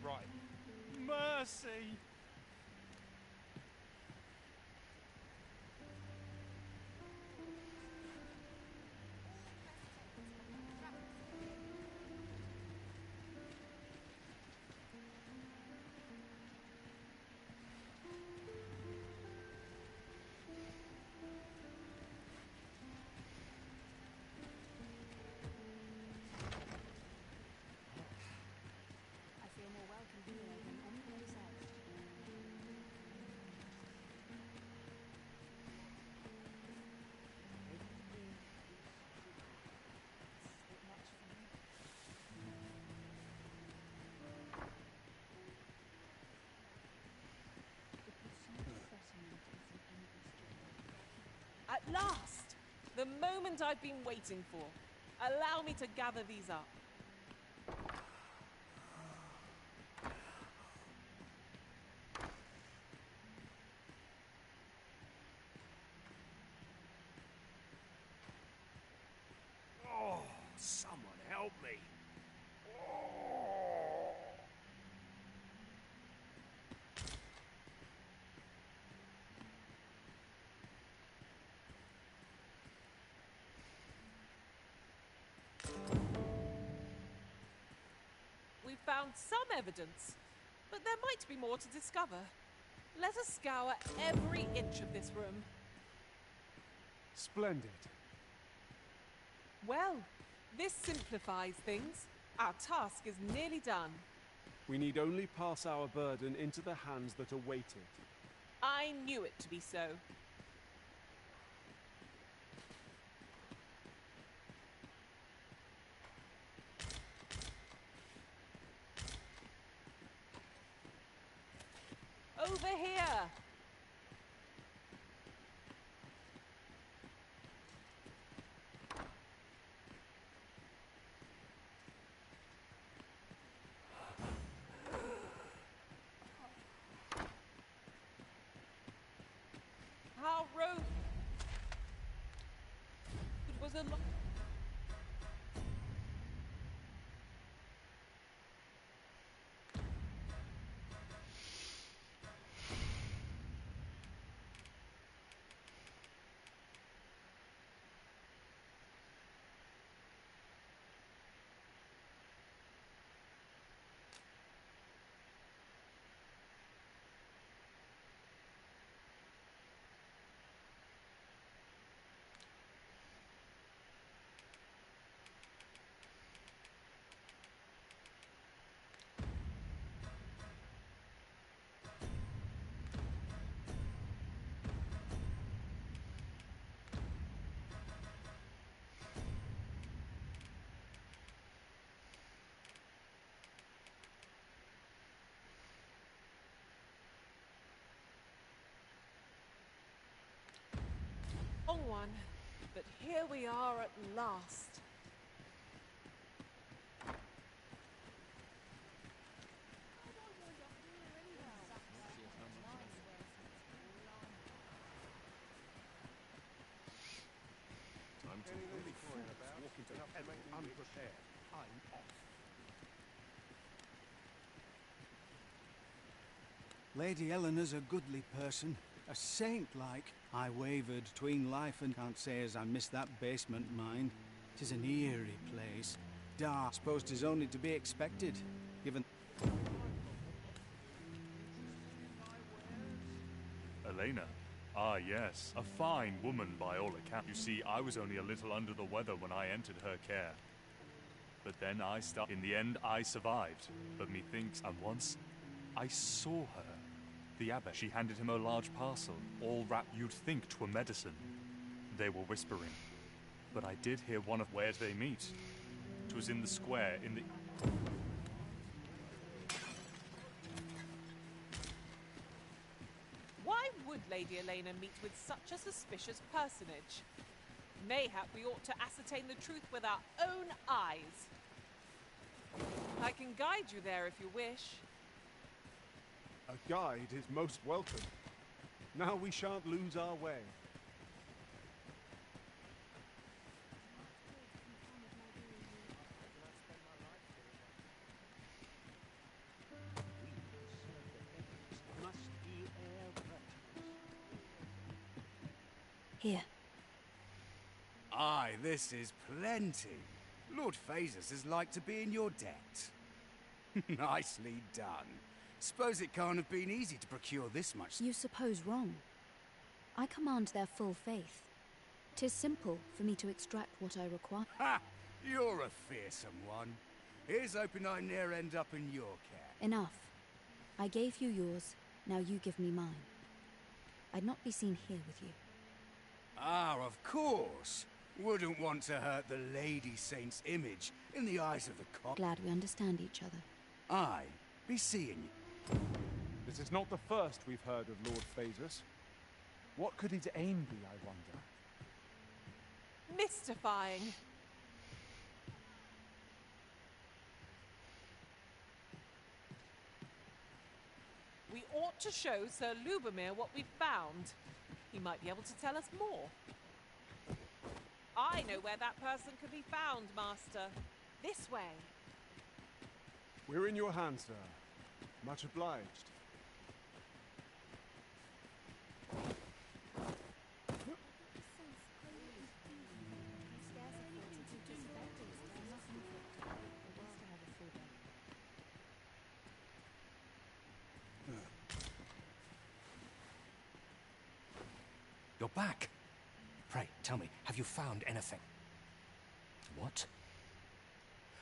Right. Mercy! I feel more welcome here than any place else. At last! The moment I've been waiting for. Allow me to gather these up. help me. We've found some evidence, but there might be more to discover. Let us scour every inch of this room. Splendid. Well, this simplifies things. Our task is nearly done. We need only pass our burden into the hands that await it. I knew it to be so. Over here! How rogue! It was a long one, but here we are at last. Time to really walk into heaven unprepared. I'm off. Lady Eleanor's a goodly person, a saint-like. I wavered between life and can't say as I missed that basement mine. 'Tis an eerie place. Dark, suppose 'tis only to be expected, given... Elena? Ah, yes. A fine woman by all accounts. You see, I was only a little under the weather when I entered her care. But then in the end, I survived. But methinks, and once, I saw her. The abbess, she handed him a large parcel, all wrapped, you'd think 'twere medicine. They were whispering. But I did hear one of where they meet. 'Twas in the square, in the... Why would Lady Elena meet with such a suspicious personage? Mayhap we ought to ascertain the truth with our own eyes. I can guide you there if you wish. A guide is most welcome. Now we shan't lose our way. Here. Aye, this is plenty. Lord Phasus is like to be in your debt. Nicely done. Suppose it can't have been easy to procure this much. You suppose wrong. I command their full faith. 'Tis simple for me to extract what I require. Ha! You're a fearsome one. Here's hoping I ne'er end up in your care. Enough. I gave you yours, now you give me mine. I'd not be seen here with you. Ah, of course. Wouldn't want to hurt the Lady Saint's image in the eyes of the Glad we understand each other. Aye, be seeing you. This is not the first we've heard of Lord Phasus. What could his aim be, I wonder? Mystifying. We ought to show Sir Lubomir what we've found. He might be able to tell us more. I know where that person can be found, Master. This way. We're in your hands, sir. Much obliged. You're back. Pray, tell me, have you found anything? What?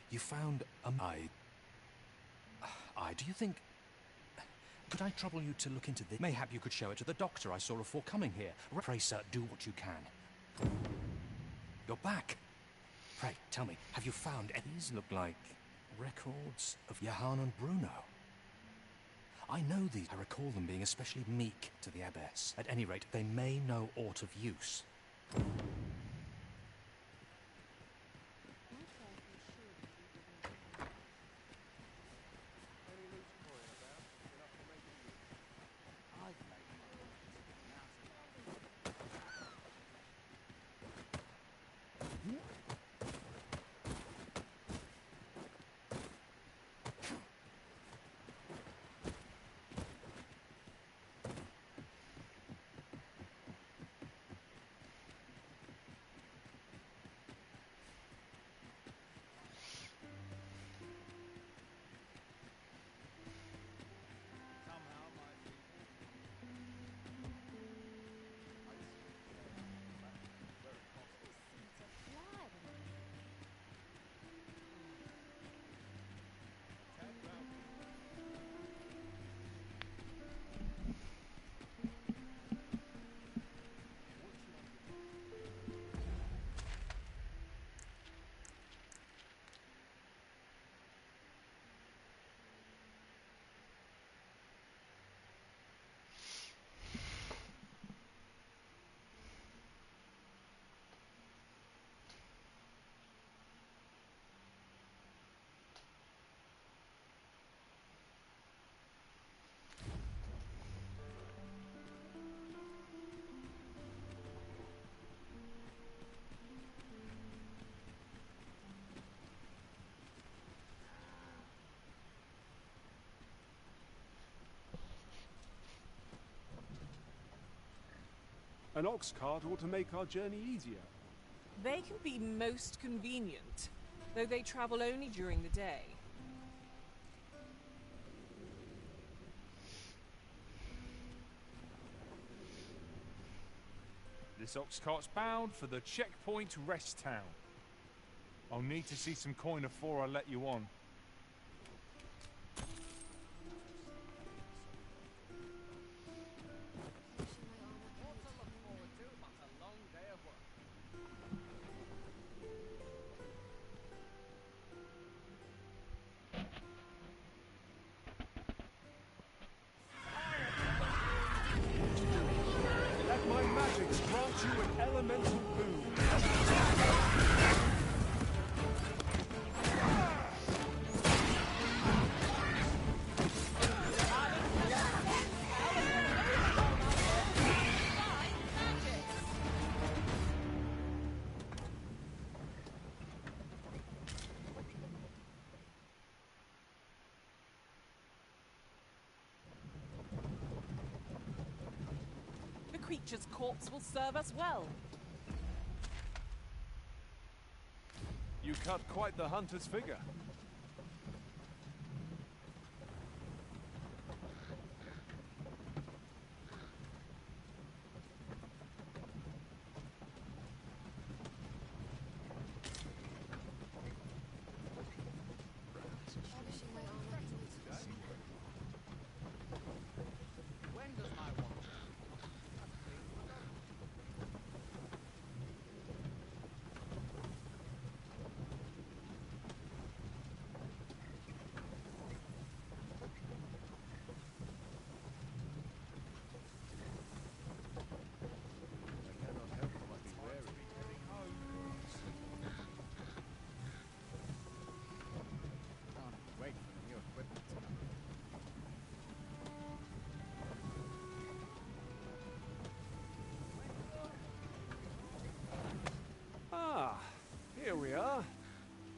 You found a eye. Do you think... Could I trouble you to look into this? Mayhap you could show it to the doctor I saw before coming here. Pray, sir, do what you can. You're back. Pray, tell me, have you found any? These look like records of Johann and Bruno. I know these. I recall them being especially meek to the abbess. At any rate, they may know aught of use. An ox cart ought to make our journey easier. They can be most convenient, though they travel only during the day. This ox cart's bound for the checkpoint rest town. I'll need to see some coin before I let you on. Let my magics grant you an elemental boon. The creature's corpse will serve us well. You cut quite the hunter's figure.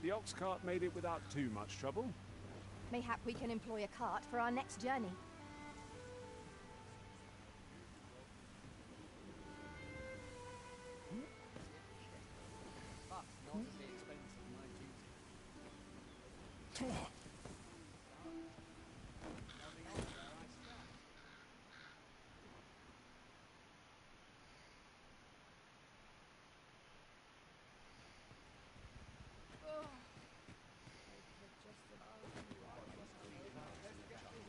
The ox cart made it without too much trouble. Mayhap we can employ a cart for our next journey. But not at the expense of my duty.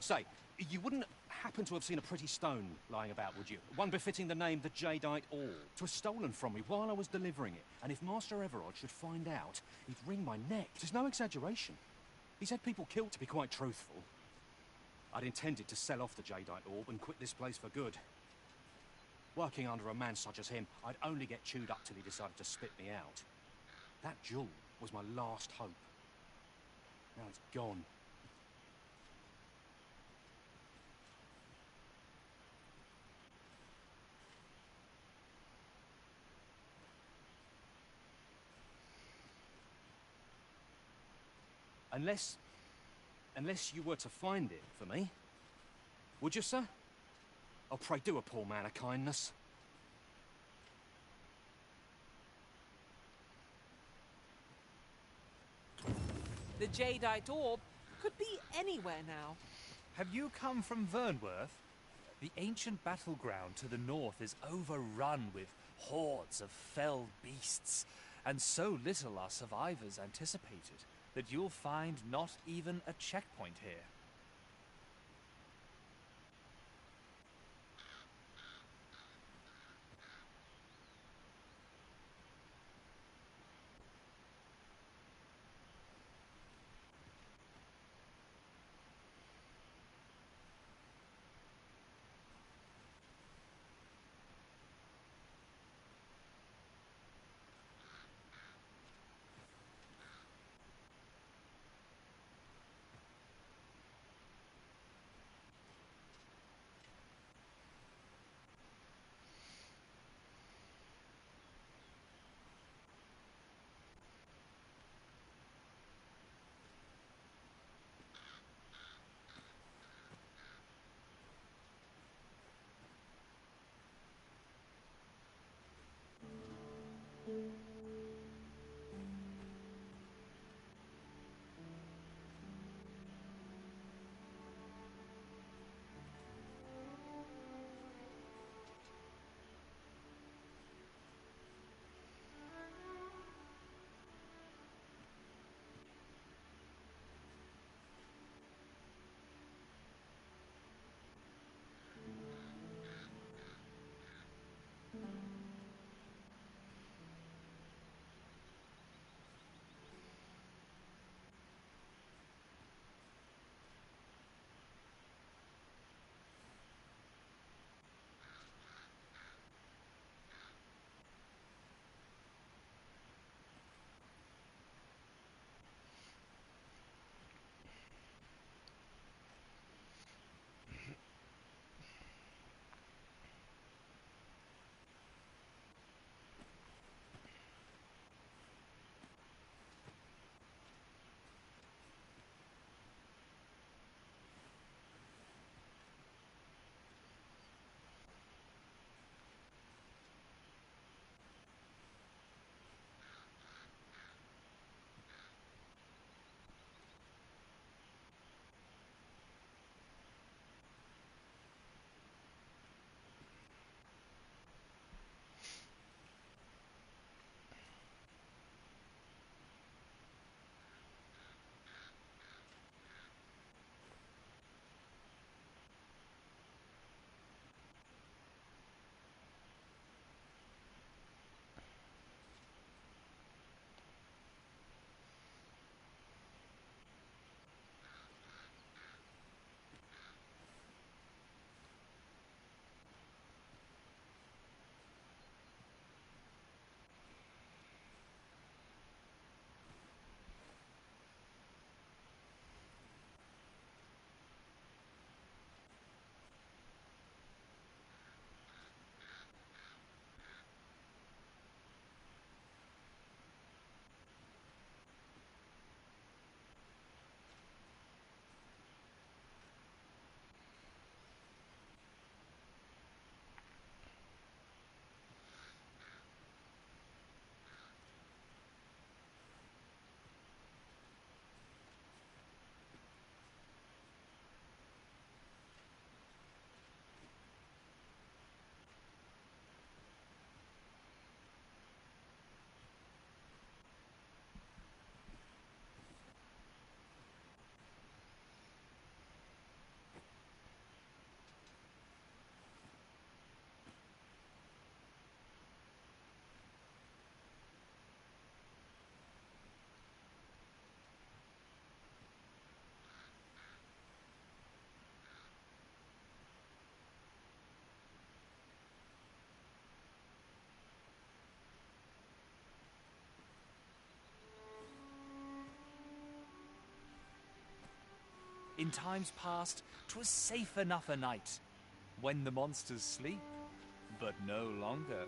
Say, you wouldn't happen to have seen a pretty stone lying about, would you? One befitting the name the Jadeite Orb. It was stolen from me while I was delivering it, and if Master Everard should find out, he'd wring my neck. There's no exaggeration. He's had people killed, to be quite truthful. I'd intended to sell off the Jadeite Orb and quit this place for good. Working under a man such as him, I'd only get chewed up till he decided to spit me out. That jewel was my last hope. Now it's gone. Unless you were to find it for me. Would you, sir? Oh, pray do a poor man a kindness. The Jadeite Orb could be anywhere now. Have you come from Vernworth? The ancient battleground to the north is overrun with hordes of fell beasts, and so little are survivors anticipated that you'll find not even a checkpoint here. In times past, 'twas safe enough a night, when the monsters sleep, but no longer.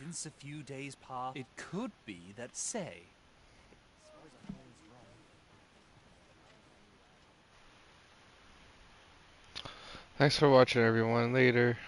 since a few days past, it could be that, say, Thanks for watching, everyone. Later.